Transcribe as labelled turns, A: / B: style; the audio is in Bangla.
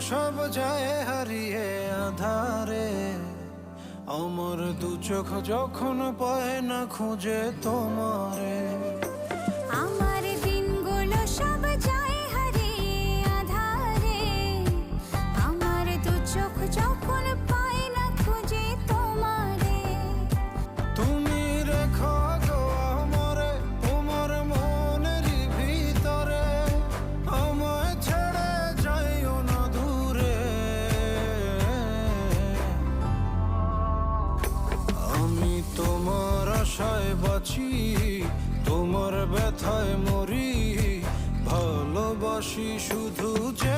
A: সব যায় হারিয়ে আধারে, আমার দু চোখ যখন পায় না খুঁজে তোমারে।
B: আমার দিনগুলো সব যায় হারিয়ে আঁধারে, আমার দু চোখ যখন পায় না খুঁজে তোমারে।
A: তুমি রেখো গো আমারে তোমার মনেরই ভিতরে, আমায় ছেড়ে যাইও না দূরে। আমি তোমার আশায় বাঁচি, তোমার ব্যথায় মরি, ভালোবাসি শুধু যে